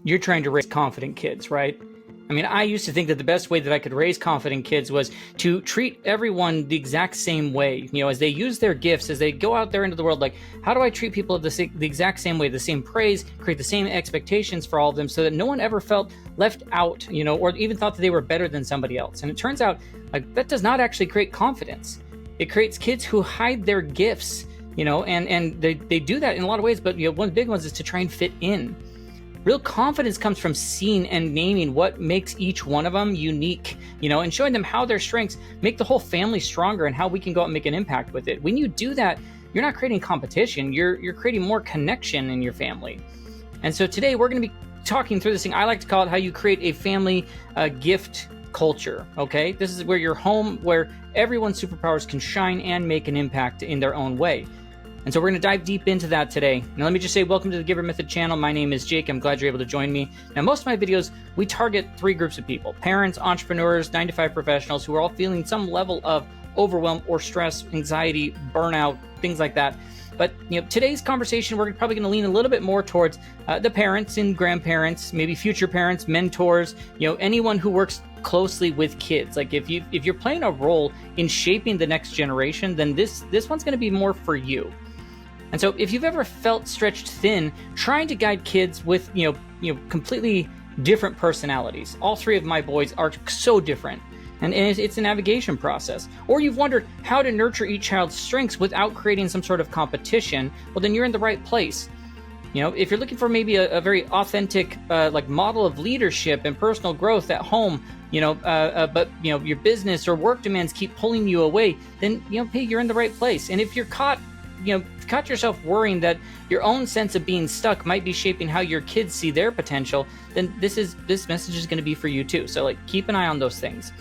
you're trying to raise confident kids, right? I mean, I used to think that the best way that I could raise confident kids was to treat everyone the exact same way. You know, as they use their gifts, as they go out there into the world, like, how do I treat people the exact same way, the same praise, create the same expectations for all of them so that no one ever felt left out, you know, or even thought that they were better than somebody else. And it turns out, like, that does not actually create confidence. It creates kids who hide their gifts, you know, and they do that in a lot of ways, but, you know, one of the big ones is to try and fit in. Real confidence comes from seeing and naming what makes each one of them unique, you know, and showing them how their strengths make the whole family stronger and how we can go out and make an impact with it. When you do that, you're not creating competition, you're creating more connection in your family. And so today we're going to be talking through this thing. I like to call it how you create a family gift culture, okay? This is where your home, where everyone's superpowers can shine and make an impact in their own way. And so we're going to dive deep into that today. Now, let me just say welcome to the Giver Method channel. My name is Jake. I'm glad you're able to join me. Now, most of my videos, we target three groups of people: parents, entrepreneurs, 9-to-5 professionals who are all feeling some level of overwhelm or stress, anxiety, burnout, things like that. But, you know, today's conversation, we're probably going to lean a little bit more towards the parents and grandparents, maybe future parents, mentors, you know, anyone who works closely with kids. Like if you're playing a role in shaping the next generation, then this one's going to be more for you. And so if you've ever felt stretched thin trying to guide kids with, you know, completely different personalities, all three of my boys are so different, and it's a navigation process. Or you've wondered how to nurture each child's strengths without creating some sort of competition, well, then you're in the right place. You know, if you're looking for maybe a very authentic like model of leadership and personal growth at home, you know, but, you know, your business or work demands keep pulling you away, then, you know, hey, you're in the right place. And if you're caught yourself worrying that your own sense of being stuck might be shaping how your kids see their potential, then this message is going to be for you too. So, like, keep an eye on those things.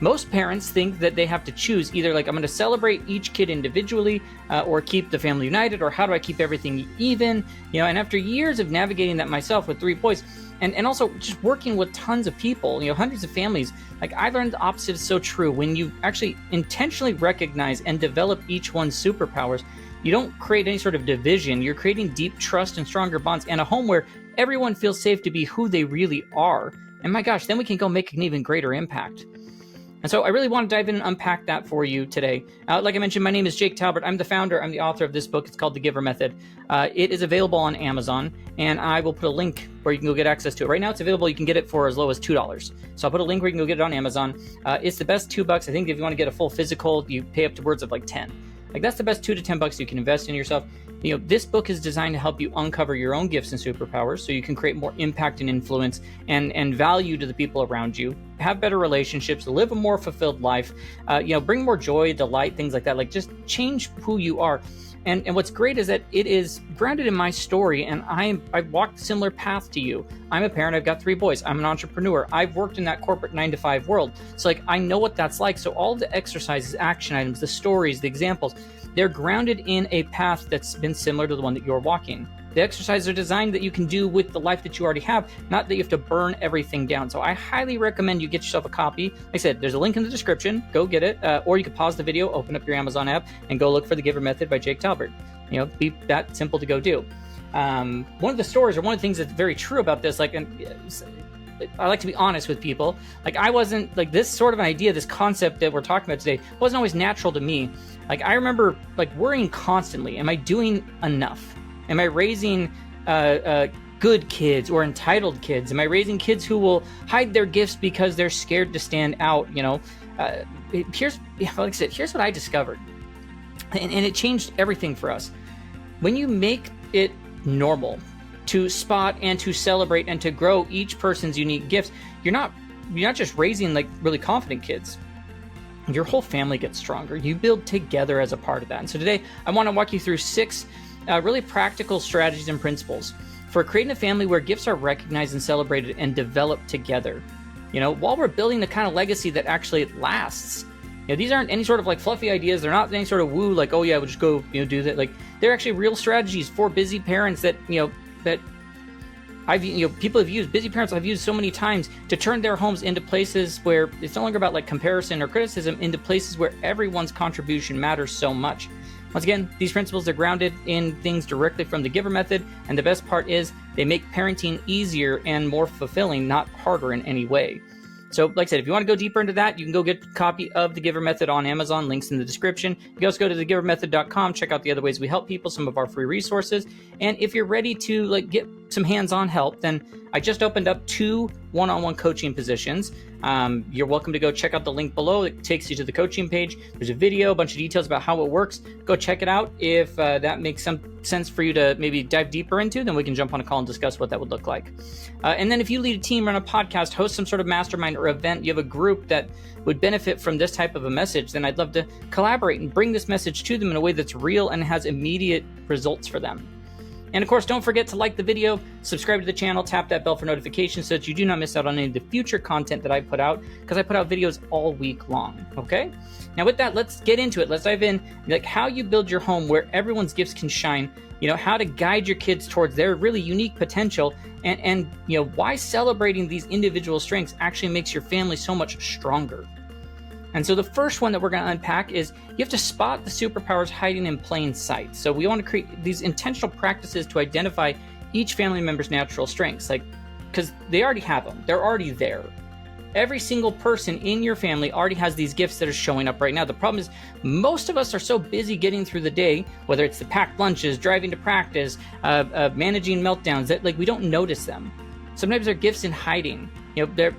Most parents think that they have to choose either, like, I'm going to celebrate each kid individually or keep the family united, or how do I keep everything even? You know, and after years of navigating that myself with 3 boys, and also just working with tons of people, you know, hundreds of families, like, I learned the opposite is so true. When you actually intentionally recognize and develop each one's superpowers, you don't create any sort of division. You're creating deep trust and stronger bonds, and a home where everyone feels safe to be who they really are. And my gosh, then we can go make an even greater impact. And so I really want to dive in and unpack that for you today. Like I mentioned, my name is Jake Talbert. I'm the founder. I'm the author of this book. It's called The Giver Method. It is available on Amazon, and I will put a link where you can go get access to it. Right now it's available. You can get it for as low as $2. So I'll put a link where you can go get it on Amazon. It's the best $2. I think if you want to get a full physical, you pay up to upwards of like 10. Like, that's the best $2 to $10 you can invest in yourself. You know, this book is designed to help you uncover your own gifts and superpowers so you can create more impact and influence and value to the people around you, have better relationships, live a more fulfilled life, you know, bring more joy, delight, things like that. Like, just change who you are. And what's great is that it is grounded in my story, and I've walked a similar path to you. I'm a parent. I've got 3 boys. I'm an entrepreneur. I've worked in that corporate 9-to-5 world. So, like, I know what that's like. So all the exercises, action items, the stories, the examples, they're grounded in a path that's been similar to the one that you're walking. The exercises are designed that you can do with the life that you already have, not that you have to burn everything down. So I highly recommend you get yourself a copy. Like I said, there's a link in the description. Go get it. Or you can pause the video, open up your Amazon app, and go look for The Giver Method by Jake Talbert. You know, be that simple to go do. One of the stories, or one of the things that's very true about this, like, and I like to be honest with people. Like, I wasn't, like, this sort of an idea, this concept that we're talking about today wasn't always natural to me. Like, I remember, like, worrying constantly. Am I doing enough? Am I raising good kids or entitled kids? Am I raising kids who will hide their gifts because they're scared to stand out? You know, like I said, here's what I discovered. And it changed everything for us. When you make it normal to spot and to celebrate and to grow each person's unique gifts, you're not just raising, like, really confident kids. Your whole family gets stronger. You build together as a part of that. And so today I want to walk you through 6 really practical strategies and principles for creating a family where gifts are recognized and celebrated and developed together. You know, while we're building the kind of legacy that actually lasts. You know, these aren't any sort of, like, fluffy ideas. They're not any sort of woo, like, oh yeah, we'll just go, you know, do that. Like, they're actually real strategies for busy parents that, you know, that people have used, busy parents I've used so many times to turn their homes into places where it's no longer about, like, comparison or criticism, into places where everyone's contribution matters so much. Once again, these principles are grounded in things directly from the Giver Method, and the best part is They make parenting easier and more fulfilling, not harder in any way. So like I said, if you want to go deeper into that, you can go get a copy of The Giver Method on Amazon, links in the description. You can also go to thegivermethod.com, check out the other ways we help people, some of our free resources. And if you're ready to get some hands-on help, then I just opened up 2 one-on-one coaching positions. You're welcome to go check out the link below. It takes you to the coaching page. There's a video, a bunch of details about how it works. Go check it out. If that makes some sense for you to maybe dive deeper into, then we can jump on a call and discuss what that would look like. And then if you lead a team, run a podcast, host some sort of mastermind or event, you have a group that would benefit from this type of a message, then I'd love to collaborate and bring this message to them in a way that's real and has immediate results for them. And of course, don't forget to like the video, subscribe to the channel, tap that bell for notifications so that you do not miss out on any of the future content that I put out, because I put out videos all week long, okay? Now with that, let's get into it. Let's dive in, like how you build your home where everyone's gifts can shine, how to guide your kids towards their really unique potential, and why celebrating these individual strengths actually makes your family so much stronger. And so the first one that we're going to unpack is you have to spot the superpowers hiding in plain sight. So we want to create these intentional practices to identify each family member's natural strengths, because they already have them. They're already there. Every single person in your family already has these gifts that are showing up right now. The problem is most of us are so busy getting through the day, whether it's the packed lunches, driving to practice, managing meltdowns, that we don't notice them. Sometimes they're gifts in hiding. They're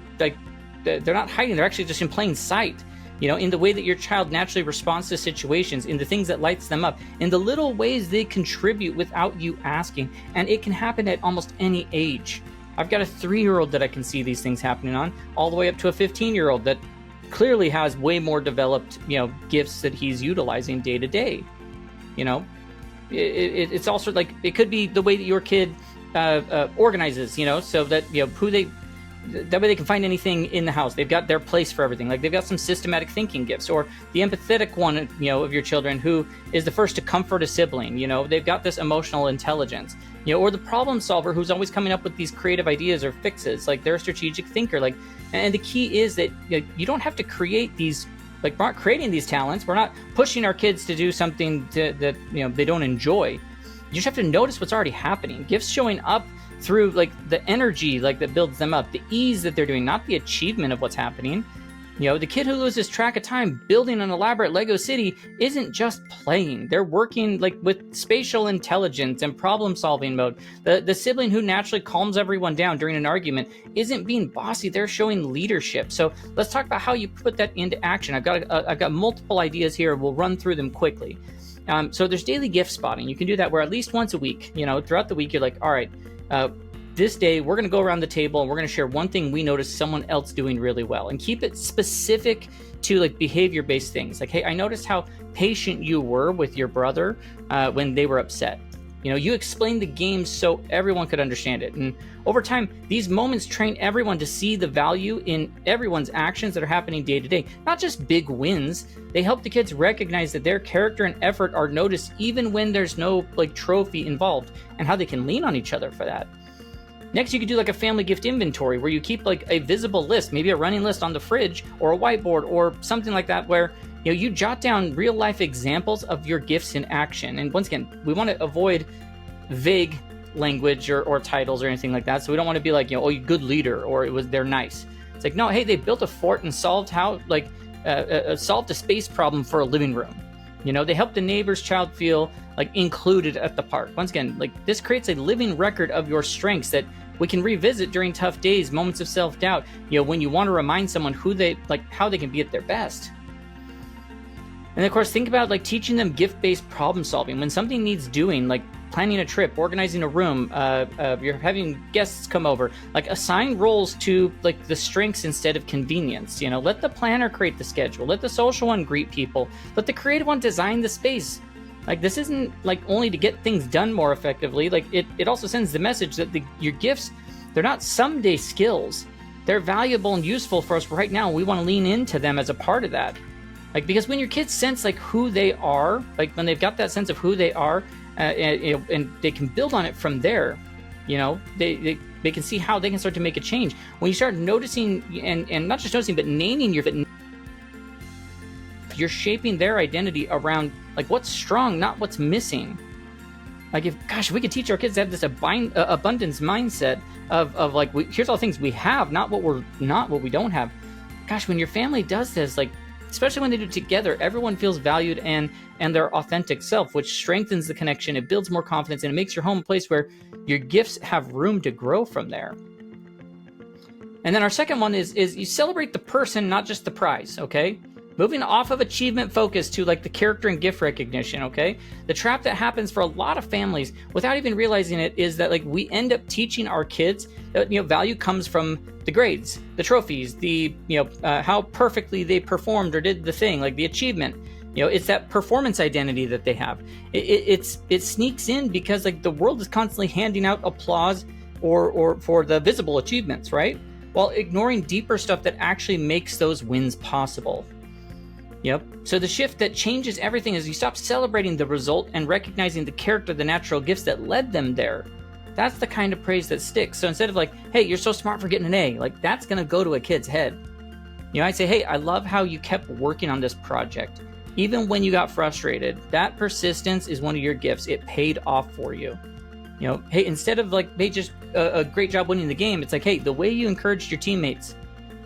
not hiding. They're actually just in plain sight. In the way that your child naturally responds to situations, in the things that lights them up, in the little ways they contribute without you asking. And it can happen at almost any age. I've got a 3-year-old that I can see these things happening on, all the way up to a 15-year-old that clearly has way more developed, gifts that he's utilizing day to day. It's also it could be the way that your kid organizes, so that, that way they can find anything in the house. They've got their place for everything. They've got some systematic thinking gifts, or the empathetic one, of your children who is the first to comfort a sibling. They've got this emotional intelligence, or the problem solver who's always coming up with these creative ideas or fixes. They're a strategic thinker. And the key is that you don't have to create these. We're not creating these talents. We're not pushing our kids to do something that they don't enjoy. You just have to notice what's already happening. Gifts showing up through the energy that builds them up, the ease that they're doing, not the achievement of what's happening. The kid who loses track of time building an elaborate Lego city isn't just playing. They're working with spatial intelligence and problem solving mode. The sibling who naturally calms everyone down during an argument isn't being bossy. They're showing leadership. So let's talk about how you put that into action. I've got multiple ideas here. We'll run through them quickly. So there's daily gift spotting. You can do that where at least once a week, throughout the week, you're all right, this day we're going to go around the table and we're going to share one thing we noticed someone else doing really well, and keep it specific to behavior-based things. Hey, I noticed how patient you were with your brother when they were upset. You explained the game so everyone could understand it. And over time, these moments train everyone to see the value in everyone's actions that are happening day to day, not just big wins. They help the kids recognize that their character and effort are noticed even when there's no trophy involved, and how they can lean on each other for that. Next, you could do a family gift inventory where you keep a visible list, maybe a running list on the fridge or a whiteboard or something like that, where you jot down real life examples of your gifts in action. And once again, we want to avoid vague language or titles or anything like that. So we don't want to be oh, you good leader, or they're nice. It's no, hey, they built a fort and solved solved a space problem for a living room. They help the neighbor's child feel included at the park. Once again, this creates a living record of your strengths that we can revisit during tough days, moments of self-doubt, when you want to remind someone who they how they can be at their best. And of course, think about teaching them gift-based problem solving. When something needs doing, planning a trip, organizing a room, you're having guests come over, assign roles to the strengths instead of convenience. Let the planner create the schedule, let the social one greet people, let the creative one design the space. This isn't only to get things done more effectively. It also sends the message that your gifts, they're not someday skills. They're valuable and useful for us right now. We want to lean into them as a part of that. Because when your kids sense who they are, when they've got that sense of who they are, and they can build on it from there, they can see how they can start to make a change. When you start noticing, and not just noticing, but naming you're shaping their identity around what's strong, not what's missing. Like, if we could teach our kids to have this abundance mindset of like, here's all the things we have, not what we don't have. Gosh, when your family does this, like, especially when they do it together, everyone feels valued and their authentic self, which strengthens the connection. It builds more confidence, and it makes your home a place where your gifts have room to grow from there. And then our second one is you celebrate the person, not just the prize, okay? Moving off of achievement focus to like the character and gift recognition, okay? The trap that happens for a lot of families without even realizing it is that like we end up teaching our kids that, value comes from the grades, the trophies, the, how perfectly they performed or did the thing, like the achievement. It's that performance identity that they have. It sneaks in because like the world is constantly handing out applause or for the visible achievements, right? While ignoring deeper stuff that actually makes those wins possible. Yep. So the shift that changes everything is you stop celebrating the result and recognizing the character, the natural gifts that led them there. That's the kind of praise that sticks. So instead of like, hey, you're so smart for getting an A, like that's going to go to a kid's head. I'd say, hey, I love how you kept working on this project. Even when you got frustrated, that persistence is one of your gifts. It paid off for you. Hey, instead of like, hey, just a great job winning the game, it's like, hey, the way you encouraged your teammates,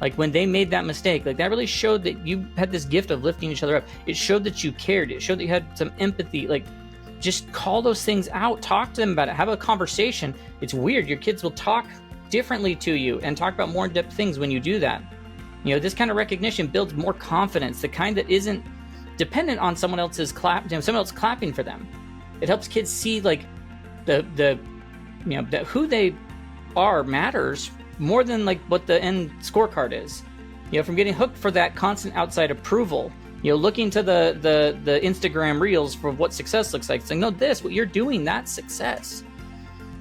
like when they made that mistake, like that really showed that you had this gift of lifting each other up. It showed that you cared. It showed that you had some empathy. Like, just call those things out. Talk to them about it. Have a conversation. It's weird. Your kids will talk differently to you and talk about more in-depth things when you do that. This kind of recognition builds more confidence, the kind that isn't dependent on someone else's someone else clapping for them. It helps kids see like that who they are matters more than like what the end scorecard is. From getting hooked for that constant outside approval, looking to the Instagram reels for what success looks like, saying, no, what you're doing, that's success.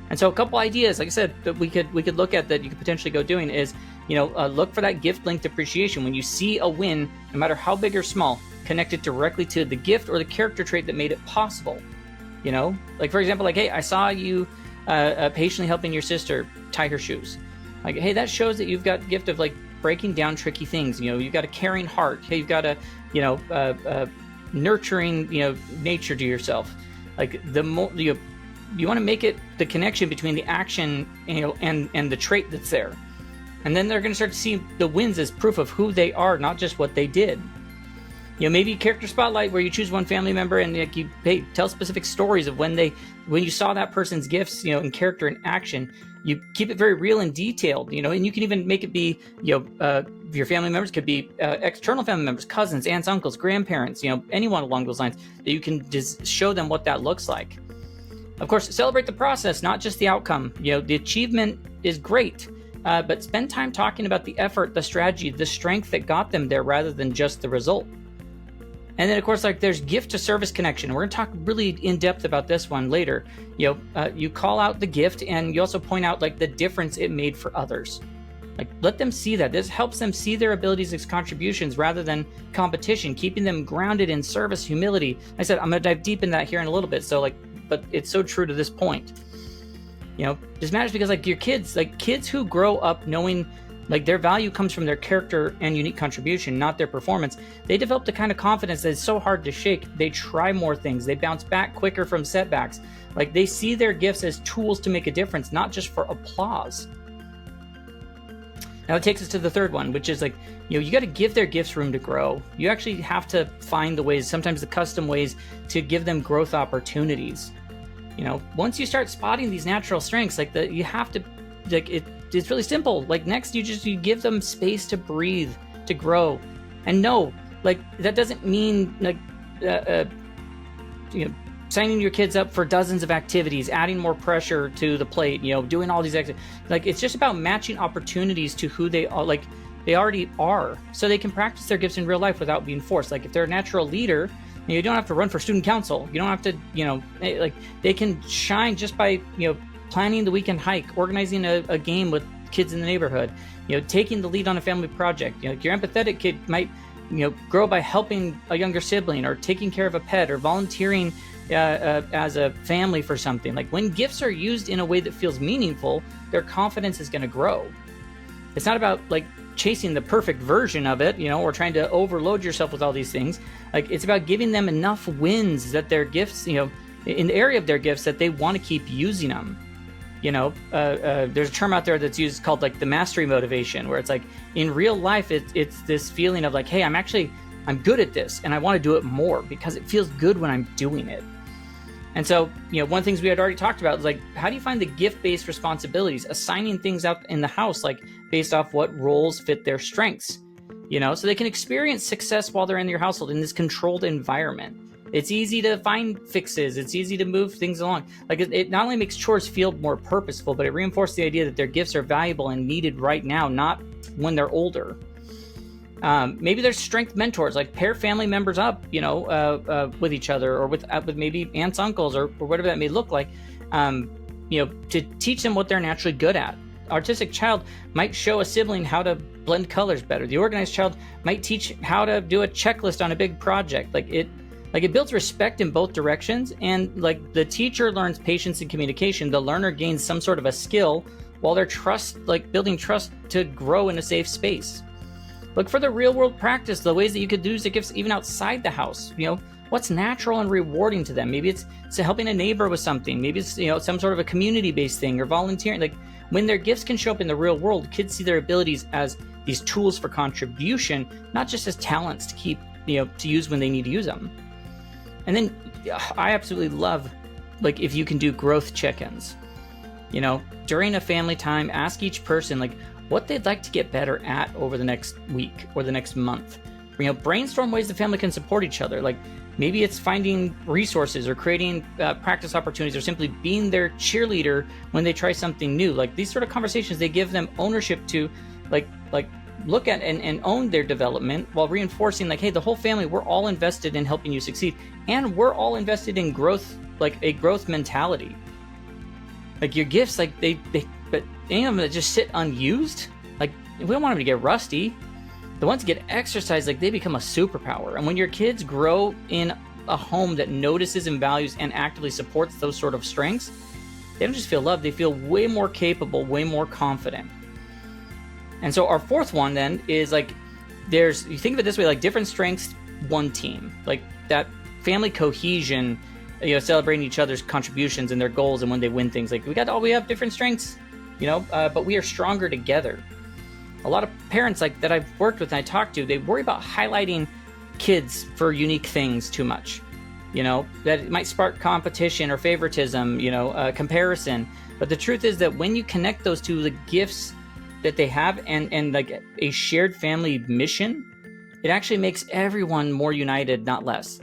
And so a couple ideas, like I said, that we could look at that you could potentially go doing is, look for that gift linked appreciation. When you see a win, no matter how big or small, connect it directly to the gift or the character trait that made it possible. Like for example, like, hey, I saw you patiently helping your sister tie her shoes. Like, hey, that shows that you've got the gift of like breaking down tricky things. You've got a caring heart. Hey, you've got a nurturing nature to yourself. Like the more you want to make it the connection between the action and the trait that's there, and then they're going to start to see the wins as proof of who they are, not just what they did. Maybe character spotlight where you choose one family member and like you tell specific stories of when you saw that person's gifts, in character and action. You keep it very real and detailed, and you can even make it be, your family members could be external family members, cousins, aunts, uncles, grandparents, anyone along those lines, that you can just show them what that looks like. Of course, celebrate the process, not just the outcome. The achievement is great, but spend time talking about the effort, the strategy, the strength that got them there rather than just the result. And then, of course, like there's gift to service connection. We're going to talk really in depth about this one later. You call out the gift and you also point out like the difference it made for others. Like let them see that. This helps them see their abilities as contributions rather than competition, keeping them grounded in service, humility. I said, I'm going to dive deep in that here in a little bit. So but it's so true to this point. This matters because like your kids, like kids who grow up knowing like their value comes from their character and unique contribution, not their performance. They develop the kind of confidence that is so hard to shake. They try more things. They bounce back quicker from setbacks. Like they see their gifts as tools to make a difference, not just for applause. Now it takes us to the third one, which is like, you got to give their gifts room to grow. You actually have to find the ways, sometimes the custom ways, to give them growth opportunities. Once you start spotting these natural strengths, you have to, it's really simple. Like next, you give them space to breathe, to grow, and no, like that doesn't mean like signing your kids up for dozens of activities, adding more pressure to the plate, doing all these activities. Like it's just about matching opportunities to who they are, like they already are, so they can practice their gifts in real life without being forced. Like if they're a natural leader, you don't have to run for student council. You don't have to, like they can shine just by planning the weekend hike, organizing a game with kids in the neighborhood, taking the lead on a family project. Your empathetic kid might, grow by helping a younger sibling or taking care of a pet or volunteering as a family for something. Like when gifts are used in a way that feels meaningful, their confidence is going to grow. It's not about like chasing the perfect version of it, or trying to overload yourself with all these things. Like it's about giving them enough wins that their gifts, in the area of their gifts that they want to keep using them. There's a term out there that's used called like the mastery motivation, where it's like in real life, it's this feeling of like, hey, I'm good at this and I want to do it more because it feels good when I'm doing it. And so, one of the things we had already talked about is like, how do you find the gift-based responsibilities, assigning things out in the house, like based off what roles fit their strengths, so they can experience success while they're in your household in this controlled environment. It's easy to find fixes. It's easy to move things along. Like it not only makes chores feel more purposeful, but it reinforces the idea that their gifts are valuable and needed right now, not when they're older. Maybe there's strength mentors, like pair family members up, with each other, or with maybe aunts, uncles, or whatever that may look like, to teach them what they're naturally good at. Artistic child might show a sibling how to blend colors better. The organized child might teach how to do a checklist on a big project. It builds respect in both directions, and like the teacher learns patience and communication, the learner gains some sort of a skill while they're building trust to grow in a safe space. Look for the real world practice, the ways that you could use the gifts even outside the house. What's natural and rewarding to them. Maybe it's helping a neighbor with something. Maybe it's, some sort of a community-based thing or volunteering. Like when their gifts can show up in the real world, kids see their abilities as these tools for contribution, not just as talents to keep, to use when they need to use them. And then I absolutely love, like, if you can do growth check-ins. During a family time, ask each person, like, what they'd like to get better at over the next week or the next month. Brainstorm ways the family can support each other. Like, maybe it's finding resources or creating practice opportunities, or simply being their cheerleader when they try something new. Like, these sort of conversations, they give them ownership to, like look at and own their development, while reinforcing like, hey, the whole family, we're all invested in helping you succeed, and we're all invested in growth, like a growth mentality. Like your gifts, like but any of them that just sit unused, like we don't want them to get rusty. The ones that get exercised, like they become a superpower. And when your kids grow in a home that notices and values and actively supports those sort of strengths, they don't just feel loved, they feel way more capable, way more confident. And so our fourth one then is like, you think of it this way, like different strengths, one team. Like that family cohesion, celebrating each other's contributions and their goals, and when they win things, like we have different strengths, but we are stronger together. A lot of parents like that I've worked with and I talked to, they worry about highlighting kids for unique things too much. That it might spark competition or favoritism, comparison. But the truth is that when you connect those two, the gifts that they have and like a shared family mission, it actually makes everyone more united, not less.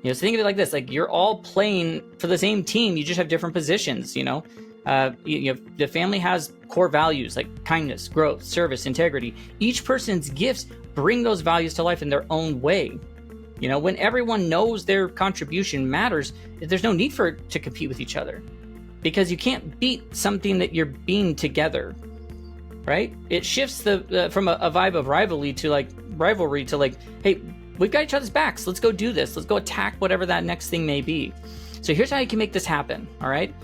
So think of it like this, like you're all playing for the same team, you just have different positions. The family has core values like kindness, growth, service, integrity. Each person's gifts bring those values to life in their own way. When everyone knows their contribution matters, there's no need to compete with each other, because you can't beat something that you're being together, right? It shifts from a vibe of rivalry to like, hey, we've got each other's backs. Let's go do this. Let's go attack whatever that next thing may be. So here's how you can make this happen. All right.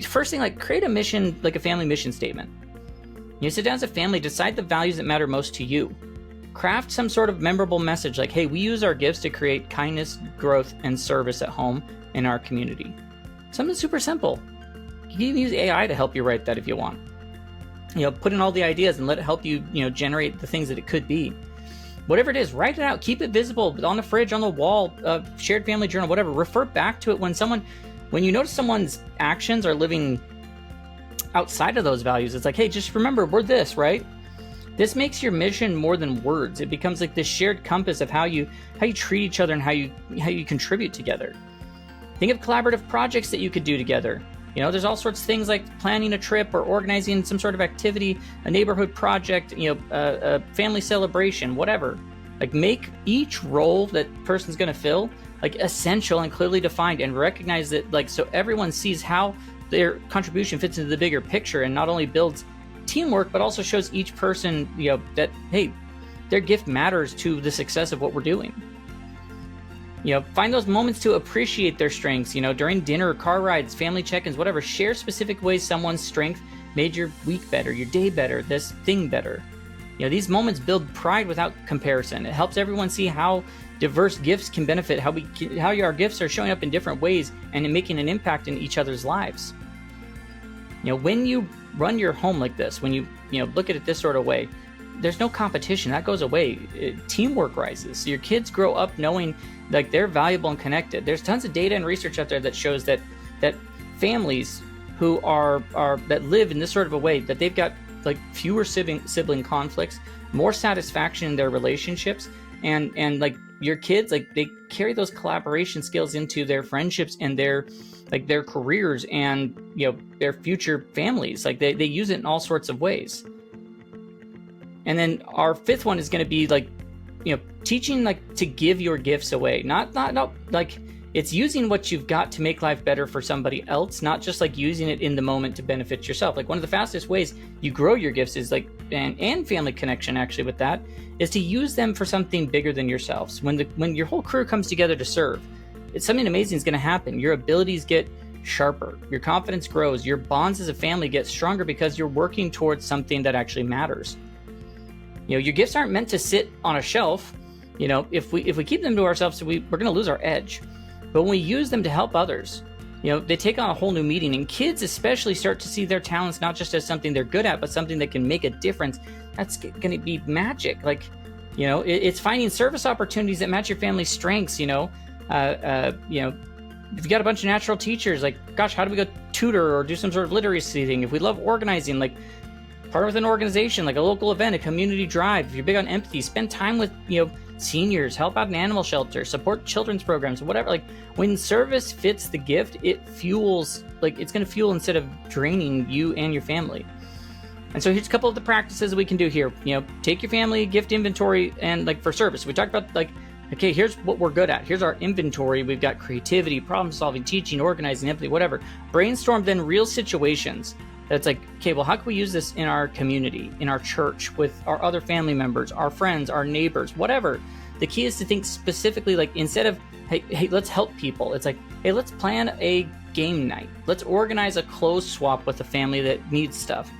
First thing, like create a mission, like a family mission statement. You sit down as a family, decide the values that matter most to you. Craft some sort of memorable message like, hey, we use our gifts to create kindness, growth, and service at home in our community. Something super simple. You can even use AI to help you write that if you want. Put in all the ideas and let it help you, generate the things that it could be. Whatever it is, write it out, keep it visible on the fridge, on the wall, shared family journal, whatever. Refer back to it when you notice someone's actions are living outside of those values. It's like, hey, just remember, we're this, right? This makes your mission more than words. It becomes like this shared compass of how you treat each other and how you contribute together. Think of collaborative projects that you could do together. There's all sorts of things like planning a trip or organizing some sort of activity, a neighborhood project, a family celebration, whatever. Like make each role that person's going to fill like essential and clearly defined, and recognize that like, so everyone sees how their contribution fits into the bigger picture, and not only builds teamwork, but also shows each person, that, hey, their gift matters to the success of what we're doing. Find those moments to appreciate their strengths, during dinner, car rides, family check-ins, whatever. Share specific ways someone's strength made your week better, your day better, this thing better. These moments build pride without comparison. It helps everyone see how diverse gifts can benefit, how our gifts are showing up in different ways and in making an impact in each other's lives. When you run your home like this, when you look at it this sort of way, there's no competition. That goes away. Teamwork rises. So your kids grow up knowing like they're valuable and connected. There's tons of data and research out there that shows that families who that live in this sort of a way, that they've got like fewer sibling conflicts, more satisfaction in their relationships, and like your kids, like they carry those collaboration skills into their friendships and their careers and their future families. Like they use it in all sorts of ways. And then our fifth one is going to be like teaching like to give your gifts away. Not like it's using what you've got to make life better for somebody else, not just like using it in the moment to benefit yourself. Like one of the fastest ways you grow your gifts is like, and family connection actually with that, is to use them for something bigger than yourselves. When your whole crew comes together to serve, it's something amazing is going to happen. Your abilities get sharper, your confidence grows, your bonds as a family get stronger because you're working towards something that actually matters. Your gifts aren't meant to sit on a shelf. If we keep them to ourselves, we're going to lose our edge. But when we use them to help others, they take on a whole new meaning. And kids especially start to see their talents not just as something they're good at, but something that can make a difference. That's going to be magic. Like, it's finding service opportunities that match your family's strengths. If you got a bunch of natural teachers, like, gosh, how do we go tutor or do some sort of literacy thing? If we love organizing, like, partner with an organization, like a local event, a community drive. If you're big on empathy, spend time with, seniors, help out an animal shelter, support children's programs, whatever. Like when service fits the gift, it fuels, like it's going to fuel instead of draining you and your family. And so here's a couple of the practices we can do here. Take your family gift inventory and like for service. We talked about like, okay, here's what we're good at. Here's our inventory. We've got creativity, problem solving, teaching, organizing, empathy, whatever. Brainstorm then real situations. That's like, okay, well, how can we use this in our community, in our church, with our other family members, our friends, our neighbors, whatever. The key is to think specifically, like instead of, hey, let's help people. It's like, hey, let's plan a game night. Let's organize a clothes swap with a family that needs stuff.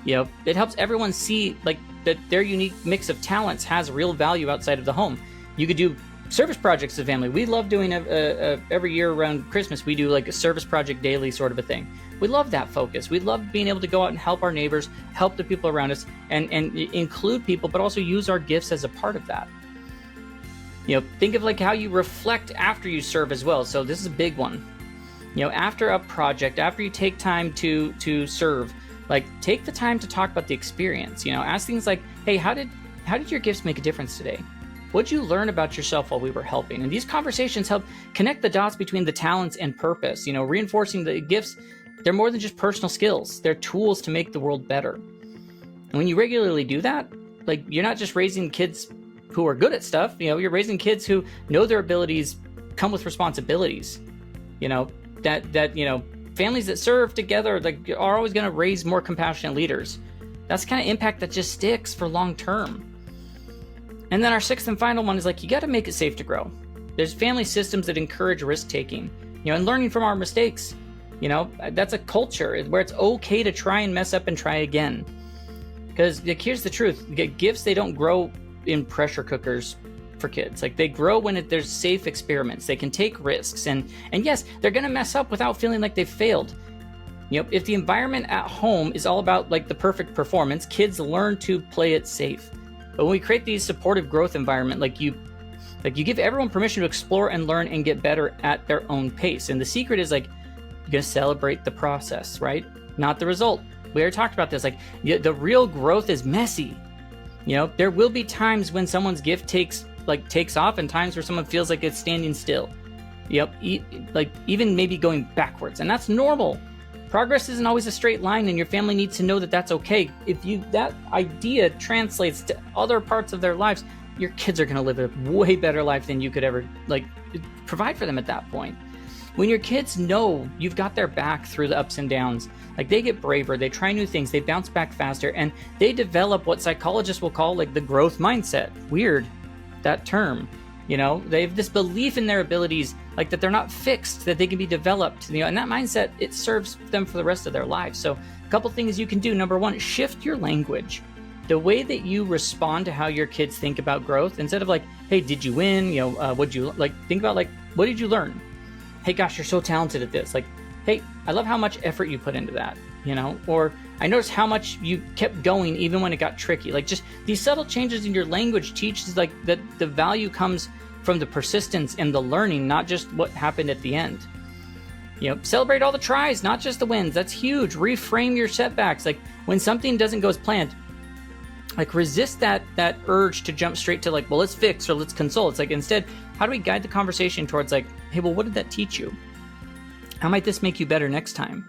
It helps everyone see like that their unique mix of talents has real value outside of the home. You could do service projects as a family. We love doing every year around Christmas, we do like a service project daily sort of a thing. We love that focus. We love being able to go out and help our neighbors, help the people around us, and include people, but also use our gifts as a part of that. Think of like how you reflect after you serve as well. So this is a big one. After a project, after you take time to serve, like take the time to talk about the experience. Ask things like, hey, how did your gifts make a difference today? What'd you learn about yourself while we were helping? And these conversations help connect the dots between the talents and purpose, reinforcing the gifts. They're more than just personal skills. They're tools to make the world better. And when you regularly do that, like you're not just raising kids who are good at stuff, you're raising kids who know their abilities come with responsibilities. Families that serve together like are always going to raise more compassionate leaders. That's the kind of impact that just sticks for long term. And then our sixth and final one is like, you got to make it safe to grow. There's family systems that encourage risk taking, and learning from our mistakes. That's a culture where it's okay to try and mess up and try again. Because here's the truth, gifts, they don't grow in pressure cookers for kids. Like they grow when there's safe experiments. They can take risks and yes, they're going to mess up without feeling like they've failed. If the environment at home is all about like the perfect performance, kids learn to play it safe. But when we create these supportive growth environment, like you give everyone permission to explore and learn and get better at their own pace. And the secret is like, you're going to celebrate the process, right? Not the result. We already talked about this. Like the real growth is messy. There will be times when someone's gift takes off and times where someone feels like it's standing still. Even maybe going backwards. And that's normal. Progress isn't always a straight line, and your family needs to know that that's okay. If that idea translates to other parts of their lives, your kids are going to live a way better life than you could ever provide for them at that point. When your kids know you've got their back through the ups and downs, like they get braver, they try new things, they bounce back faster, and they develop what psychologists will call like the growth mindset. Weird, that term. They have this belief in their abilities, like that they're not fixed, that they can be developed, and that mindset, it serves them for the rest of their lives. So a couple things you can do. Number one, shift your language. the way that you respond to how your kids think about growth, instead of like, hey, did you win? What'd you like? Think about like, what did you learn? Hey, gosh, you're so talented at this. Like, hey, I love how much effort you put into that, or I noticed how much you kept going even when it got tricky. Like, just these subtle changes in your language teaches like that the value comes from the persistence and the learning, not just what happened at the end. Celebrate all the tries, not just the wins. That's huge. Reframe your setbacks. Like, when something doesn't go as planned, like, resist that urge to jump straight to like, well, let's fix or let's console. It's like, instead, how do we guide the conversation towards like, hey, well, what did that teach you? How might this make you better next time?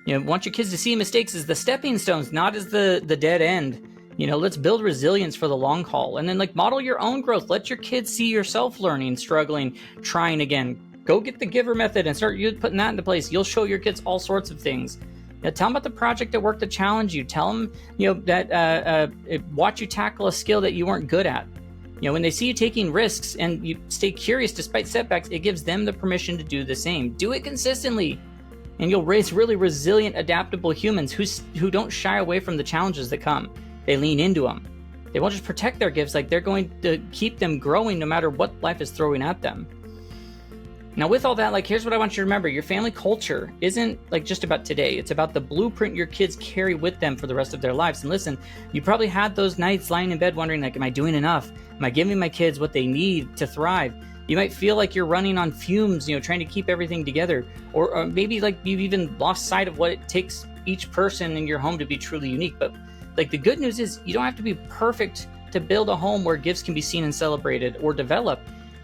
Want your kids to see mistakes as the stepping stones, not as the dead end. Let's build resilience for the long haul. And then like, model your own growth. Let your kids see yourself learning, struggling, trying again. Go get the GIVER method and start putting that into place. You'll show your kids all sorts of things. Tell them about the project at work that challenged you. Tell them, that watch you tackle a skill that you weren't good at. When they see you taking risks and you stay curious despite setbacks, it gives them the permission to do the same. Do it consistently, and you'll raise really resilient, adaptable humans who don't shy away from the challenges that come. They lean into them. They won't just protect their gifts, like they're going to keep them growing no matter what life is throwing at them. Now, with all that, like, here's what I want you to remember. Your family culture isn't like just about today. It's about the blueprint your kids carry with them for the rest of their lives. And listen, you probably had those nights lying in bed wondering, like, am I doing enough? Am I giving my kids what they need to thrive? You might feel like you're running on fumes, trying to keep everything together. Or maybe like you've even lost sight of what it takes each person in your home to be truly unique. But like, the good news is you don't have to be perfect to build a home where gifts can be seen and celebrated or develop.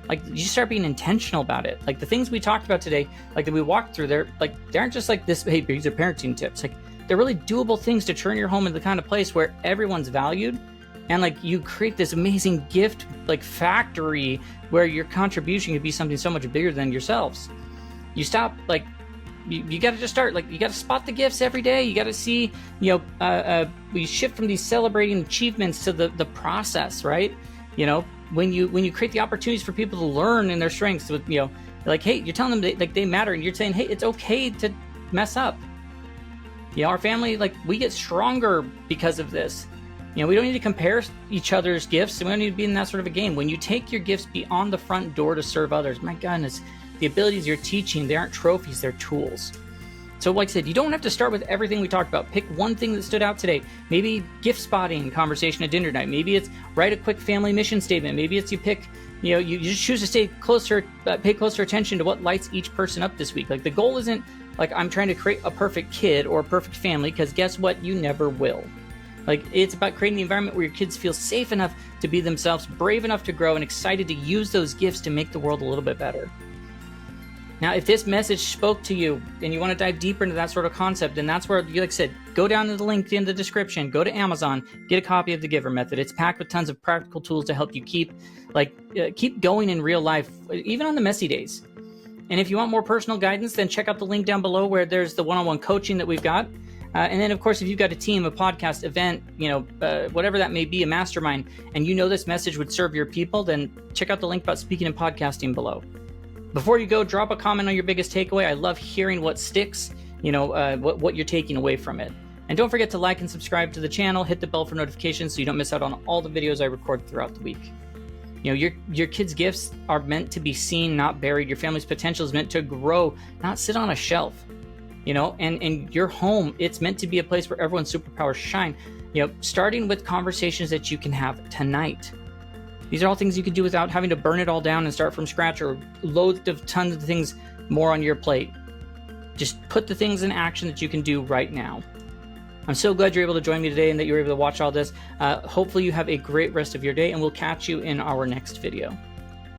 Like, you start being intentional about it. Like, the things we talked about today, like that we walked through, they aren't just like this, hey, these are parenting tips. Like, they're really doable things to turn your home into the kind of place where everyone's valued. And like, you create this amazing gift, like, factory where your contribution could be something so much bigger than yourselves. You stop, like, you got to just start, like, you got to spot the gifts every day. You got to see, we shift from these celebrating achievements to the process, right? When you create the opportunities for people to learn in their strengths, with like, hey, you're telling them they matter, and you're saying, hey, it's okay to mess up. Our family, like, we get stronger because of this. We don't need to compare each other's gifts, and we don't need to be in that sort of a game. When you take your gifts beyond the front door to serve others, my goodness, the abilities you're teaching, they aren't trophies, they're tools. So like I said, you don't have to start with everything we talked about. Pick one thing that stood out today. Maybe gift spotting conversation at dinner night. Maybe it's write a quick family mission statement. Maybe it's you pick, you just choose to stay closer, pay closer attention to what lights each person up this week. Like, the goal isn't like, I'm trying to create a perfect kid or a perfect family, because guess what? You never will. Like, it's about creating the environment where your kids feel safe enough to be themselves, brave enough to grow, and excited to use those gifts to make the world a little bit better. Now, if this message spoke to you and you want to dive deeper into that sort of concept, then that's where, like I said, go down to the link in the description, go to Amazon, get a copy of the GIVER method. It's packed with tons of practical tools to help you keep going in real life, even on the messy days. And if you want more personal guidance, then check out the link down below where there's the one-on-one coaching that we've got. And then, of course, if you've got a team, a podcast, event, whatever that may be, a mastermind, and this message would serve your people, then check out the link about speaking and podcasting below. Before you go, drop a comment on your biggest takeaway. I love hearing what sticks, what you're taking away from it. And don't forget to like and subscribe to the channel. Hit the bell for notifications so you don't miss out on all the videos I record throughout the week. Your kids' gifts are meant to be seen, not buried. Your family's potential is meant to grow, not sit on a shelf. And your home, it's meant to be a place where everyone's superpowers shine. Starting with conversations that you can have tonight. These are all things you can do without having to burn it all down and start from scratch, or load of tons of things more on your plate. Just put the things in action that you can do right now. I'm so glad you're able to join me today and that you were able to watch all this. Hopefully you have a great rest of your day, and we'll catch you in our next video.